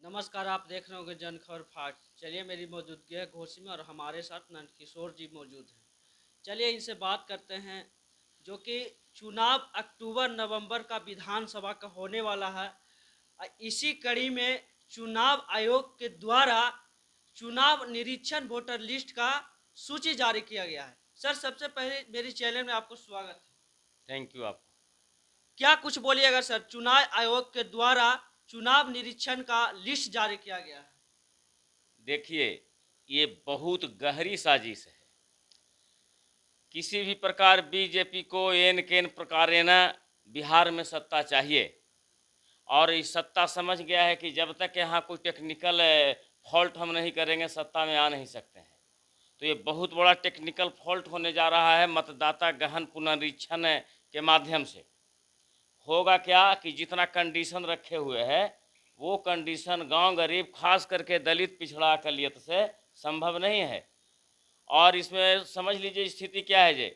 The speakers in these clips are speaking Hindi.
नमस्कार, आप देख रहे होंगे जन खबर फास्ट। चलिए, मेरी मौजूदगी है घोसी में और हमारे साथ नंदकिशोर जी मौजूद हैं। चलिए इनसे बात करते हैं, जो कि चुनाव अक्टूबर नवंबर का विधानसभा का होने वाला है। इसी कड़ी में चुनाव आयोग के द्वारा चुनाव निरीक्षण वोटर लिस्ट का सूची जारी किया गया है। सर, सबसे पहले मेरी चैनल में आपको स्वागत है। थैंक यू आपको। क्या कुछ बोलिएगा सर, चुनाव आयोग के द्वारा चुनाव निरीक्षण का लिस्ट जारी किया गया है। देखिए, ये बहुत गहरी साजिश है। किसी भी प्रकार बीजेपी को एन केन प्रकार न बिहार में सत्ता चाहिए, और इस सत्ता समझ गया है कि जब तक यहाँ कोई टेक्निकल फॉल्ट हम नहीं करेंगे सत्ता में आ नहीं सकते हैं। तो ये बहुत बड़ा टेक्निकल फॉल्ट होने जा रहा है। मतदाता गहन पुनरीक्षण के माध्यम से होगा क्या कि जितना कंडीशन रखे हुए हैं वो कंडीशन गांव गरीब खास करके दलित पिछड़ा अकलियत से संभव नहीं है। और इसमें समझ लीजिए स्थिति क्या है जे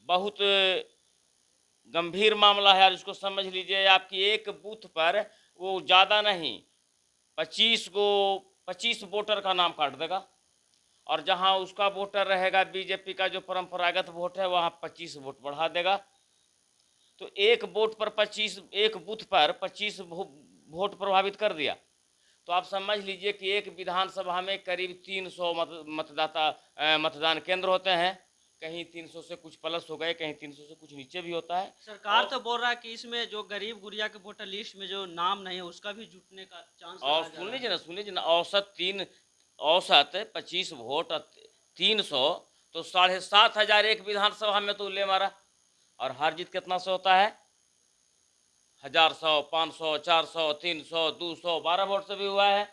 बहुत गंभीर मामला है। और इसको समझ लीजिए आपकी एक बूथ पर वो ज़्यादा नहीं 25 वोटर का नाम काट देगा, और जहां उसका वोटर रहेगा बीजेपी का जो परंपरागत वोट है वहां 25 वोट बढ़ा देगा। तो एक वोट पर 25, एक बूथ पर 25 वोट प्रभावित कर दिया। तो आप समझ लीजिए कि एक विधानसभा में करीब 300 मतदान केंद्र होते हैं। कहीं 300 से कुछ प्लस हो गए, कहीं 300 से कुछ नीचे भी होता है। सरकार तो बोल रहा है कि इसमें जो गरीब गुरिया के वोटर लिस्ट में जो नाम नहीं है उसका भी जुटने का चांस और लगाया जा रहा है। सुन लीजिए ना, औसत 25 वोट 300, तो 7,500 एक विधानसभा में तो ले मारा। और हार जीत कितना से होता है? 1,000, 500, 400, 300, 200, 12 वोट से भी हुआ है।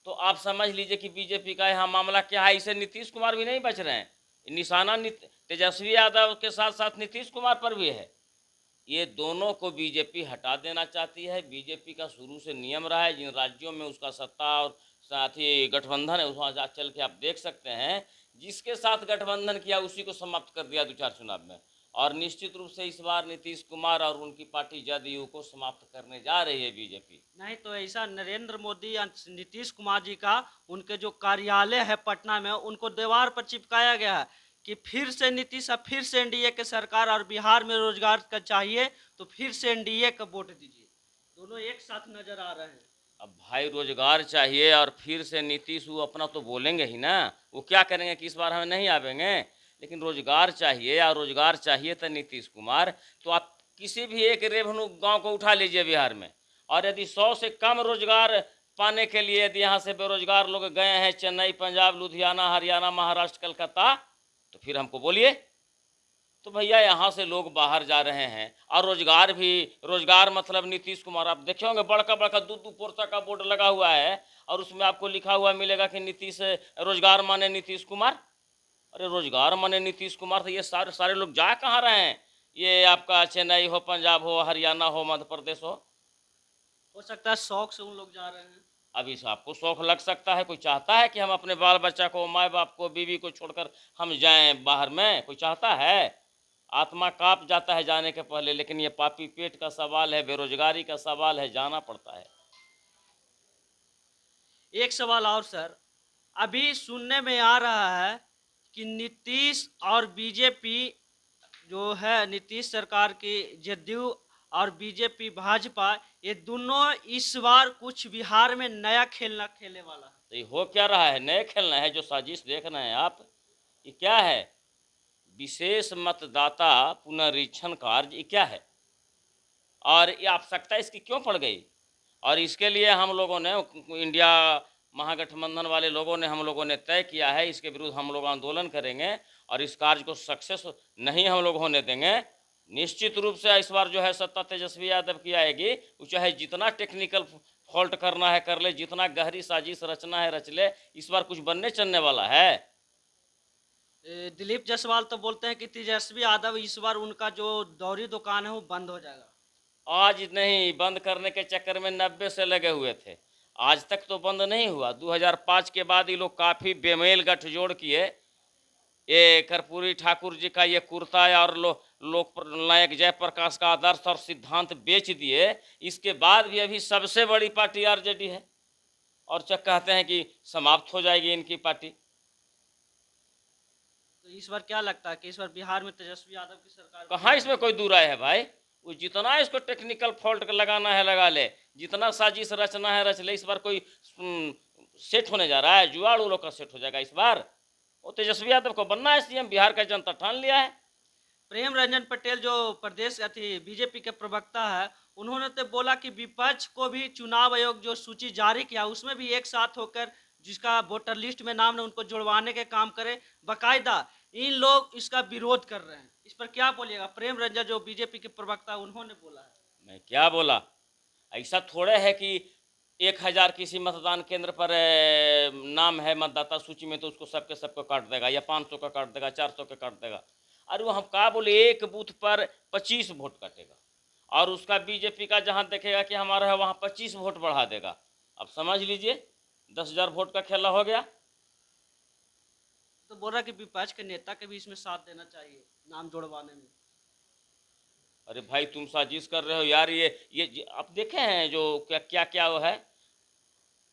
तो आप समझ लीजिए कि बीजेपी का यहाँ मामला क्या है। इसे नीतीश कुमार भी नहीं बच रहे हैं। निशाना तेजस्वी यादव के साथ साथ नीतीश कुमार पर भी है। ये दोनों को बीजेपी हटा देना चाहती है। बीजेपी का शुरू से नियम रहा है, जिन राज्यों में उसका सत्ता और साथ ही गठबंधन है वहाँ चल के आप देख सकते हैं, जिसके साथ गठबंधन किया उसी को समाप्त कर दिया 2-4 चुनाव में। और निश्चित रूप से इस बार नीतीश कुमार और उनकी पार्टी जदयू को समाप्त करने जा रही है बीजेपी। नहीं तो ऐसा नरेंद्र मोदी या नीतीश कुमार जी का उनके जो कार्यालय है पटना में उनको दीवार पर चिपकाया गया है कि फिर से नीतीश, फिर से एनडीए के सरकार, और बिहार में रोजगार का चाहिए तो फिर से एनडीए का वोट दीजिए। दोनों एक साथ नजर आ रहे हैं। अब भाई रोजगार चाहिए और फिर से नीतीश वो अपना तो बोलेंगे ही ना। वो क्या करेंगे कि इस बार हमें नहीं आवेंगे, लेकिन रोजगार चाहिए। या रोजगार चाहिए तो नीतीश कुमार, तो आप किसी भी एक रेवन्यू गांव को उठा लीजिए बिहार में, और यदि 100 से कम रोजगार पाने के लिए यदि यहाँ से बेरोजगार लोग गए हैं चेन्नई, पंजाब, लुधियाना, हरियाणा, महाराष्ट्र, कलकत्ता, तो फिर हमको बोलिए। तो भैया यहाँ से लोग बाहर जा रहे हैं, और रोजगार भी, रोजगार मतलब नीतीश कुमार, आप देखे होंगे बड़का बड़का 2-2 पोस्टर का बोर्ड लगा हुआ है, और उसमें आपको लिखा हुआ मिलेगा कि नीतीश रोजगार माने नीतीश कुमार। अरे रोजगार माने नीतीश कुमार, तो ये सारे सारे लोग जा कहाँ रहे हैं? ये आपका चेन्नई हो, पंजाब हो, हरियाणा हो, मध्य प्रदेश हो सकता है शौक से उन लोग जा रहे हैं। अब इस आपको शौक लग सकता है। कोई चाहता है कि हम अपने बाल बच्चा को, माँ बाप को, बीवी को छोड़कर हम जाएं बाहर में? कोई चाहता है? आत्मा कांप जाता है जाने के पहले। लेकिन ये पापी पेट का सवाल है, बेरोजगारी का सवाल है, जाना पड़ता है। एक सवाल और सर, अभी सुनने में आ रहा है कि नीतीश और बीजेपी जो है, नीतीश सरकार की जदयू और बीजेपी भाजपा, ये दोनों इस बार कुछ बिहार में नया खेलना खेलने वाला है। तो ये हो क्या रहा है? नए खेलना है जो साजिश देख रहे हैं आप, ये क्या है? विशेष मतदाता पुनरीक्षण कार्य, ये क्या है? और ये आवश्यकता इसकी क्यों पड़ गई? और इसके लिए हम लोगों ने, इंडिया महागठबंधन वाले लोगों ने, हम लोगों ने तय किया है इसके विरुद्ध हम लोग आंदोलन करेंगे, और इस कार्य को सक्सेस नहीं हम लोग होने देंगे। निश्चित रूप से इस बार जो है सत्ता तेजस्वी यादव की आएगी। वो चाहे जितना टेक्निकल फॉल्ट करना है कर ले, जितना गहरी साजिश रचना है रच ले, इस बार कुछ बनने चलने वाला है। दिलीप जायसवाल तो बोलते हैं कि तेजस्वी यादव इस बार उनका जो दौरी दुकान है वो बंद हो जाएगा। आज नहीं, बंद करने के चक्कर में 90 से लगे हुए थे, आज तक तो बंद नहीं हुआ। 2005 के बाद ये लोग काफ़ी बेमेल गठजोड़ किए। ये कर्पूरी ठाकुर जी का ये कुर्ता और लोक नायक जयप्रकाश का आदर्श और सिद्धांत बेच दिए। इसके बाद भी अभी सबसे बड़ी पार्टी आरजेडी है। और चक कहते हैं कि समाप्त हो जाएगी इनकी पार्टी। तो इस बार क्या लगता है कि इस बार बिहार में तेजस्वी यादव की सरकार कहाँ इसमें कोई दूर राय है भाई। वो जितना इसको टेक्निकल फॉल्ट लगाना है लगा ले, जितना साजिश रचना है रच ले। इस बार कोई सेट होने जा रहा है, जुआड़ उड़ो का सेट हो जाएगा इस बार। वो तेजस्वी यादव को बनना है सीएम, बिहार का जनता ठान लिया है। प्रेम रंजन पटेल जो प्रदेश बीजेपी के प्रवक्ता है, उन्होंने तो बोला कि विपक्ष को भी चुनाव आयोग जो सूची जारी किया उसमें भी एक साथ होकर जिसका वोटर लिस्ट में नाम है उनको जुड़वाने के काम करे। बाकायदा इन लोग इसका विरोध कर रहे हैं, इस पर क्या बोलिएगा? प्रेम रंजन जो बीजेपी के प्रवक्ता उन्होंने बोला है। मैं क्या बोला, ऐसा थोड़े है कि 1000 किसी मतदान केंद्र पर नाम है मतदाता सूची में तो उसको सबके सबको काट देगा, या 500 का काट देगा, 400 का काट देगा। अरे वो हम क्या बोले, एक बूथ पर 25 वोट काटेगा, और उसका बीजेपी का जहां देखेगा कि हमारा है वहां 25 वोट बढ़ा देगा। अब समझ लीजिए 10,000 वोट का खेला हो गया। तो बोल रहा कि विपक्ष के नेता के भी इसमें साथ देना चाहिए नाम जोड़वाने में। अरे भाई तुम साजिश कर रहे हो यार। ये आप देखे हैं जो क्या क्या क्या वो है,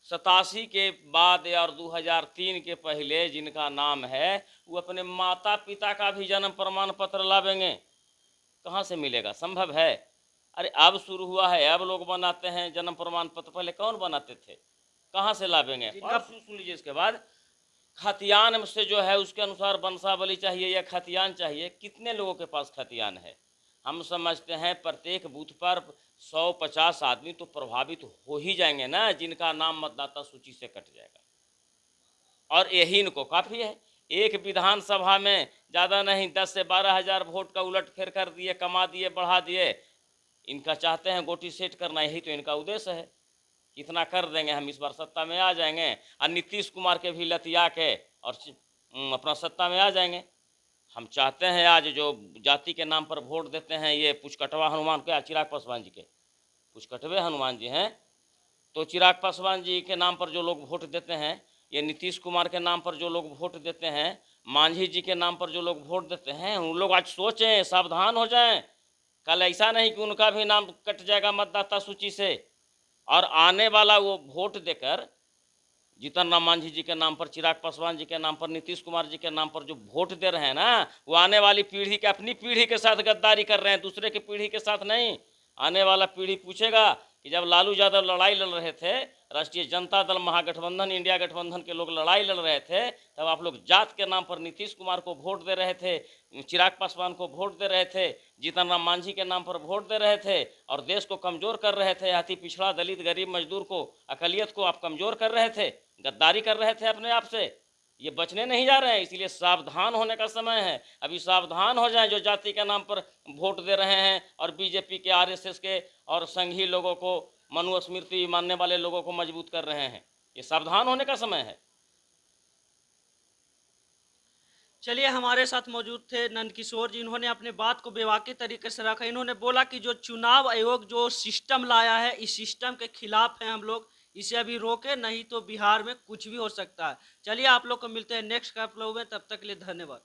87 के बाद और 2003 के पहले जिनका नाम है वो अपने माता पिता का भी जन्म प्रमाण पत्र लावेंगे, कहाँ से मिलेगा? संभव है? अरे अब शुरू हुआ है, अब लोग बनाते हैं जन्म प्रमाण पत्र, पहले कौन बनाते थे? कहाँ से लावेंगे? और सुन लीजिए, इसके बाद खतियान से जो है उसके अनुसार वंशावली चाहिए या खतियान चाहिए। कितने लोगों के पास खतियान है? हम समझते हैं प्रत्येक बूथ पर 150 आदमी तो प्रभावित हो ही जाएंगे ना, जिनका नाम मतदाता सूची से कट जाएगा। और यही इनको काफ़ी है। एक विधानसभा में ज़्यादा नहीं 10 से 12 हज़ार वोट का उलट फेर कर दिए, कमा दिए, बढ़ा दिए। इनका चाहते हैं गोटी सेट करना, यही तो इनका उद्देश्य है। कितना कर देंगे हम, इस बार सत्ता में आ जाएंगे और नीतीश कुमार के भी लतिया के और अपना सत्ता में आ जाएंगे। हम चाहते हैं आज जो जाति के नाम पर वोट देते हैं, ये पुचकटवा हनुमान के चिराग पासवान जी के पुचकटवे हनुमान जी हैं, तो चिराग पासवान जी के नाम पर जो लोग वोट देते हैं, ये नीतीश कुमार के नाम पर जो लोग वोट देते हैं, मांझी जी के नाम पर जो लोग वोट देते हैं, उन लोग आज सोचें, सावधान हो जाएं। कल ऐसा नहीं कि उनका भी नाम कट जाएगा मतदाता सूची से, और आने वाला वो वोट देकर जीतन राम मांझी जी के नाम पर, चिराग पासवान जी के नाम पर, नीतीश कुमार जी के नाम पर जो वोट दे रहे हैं ना, वो आने वाली पीढ़ी के, अपनी पीढ़ी के साथ गद्दारी कर रहे हैं, दूसरे की पीढ़ी के साथ नहीं। आने वाला पीढ़ी पूछेगा कि जब लालू यादव लड़ाई लड़ रहे थे, राष्ट्रीय जनता दल महागठबंधन, इंडिया गठबंधन के लोग लड़ाई लड़ रहे थे, तब आप लोग जात के नाम पर नीतीश कुमार को वोट दे रहे थे, चिराग पासवान को वोट दे रहे थे, जीतन राम मांझी के नाम पर वोट दे रहे थे, और देश को कमज़ोर कर रहे थे। अति पिछड़ा, दलित, गरीब, मजदूर को, अकलियत को आप कमज़ोर कर रहे थे, गद्दारी कर रहे थे अपने आप से। ये बचने नहीं जा रहे हैं, इसलिए सावधान होने का समय है। अभी सावधान हो जाएं जो जाति के नाम पर वोट दे रहे हैं और बीजेपी के, आरएसएस के और संघी लोगों को, मनुस्मृति मानने वाले लोगों को मजबूत कर रहे हैं। ये सावधान होने का समय है। चलिए, हमारे साथ मौजूद थे नंदकिशोर जी, इन्होंने अपने बात को बेबाकी तरीके से रखा। इन्होंने बोला कि जो चुनाव आयोग जो सिस्टम लाया है, इस सिस्टम के खिलाफ हैं हम लोग, इसे अभी रोके, नहीं तो बिहार में कुछ भी हो सकता है। चलिए, आप लोग को मिलते हैं नेक्स्ट कैप में, तब तक के लिए धन्यवाद।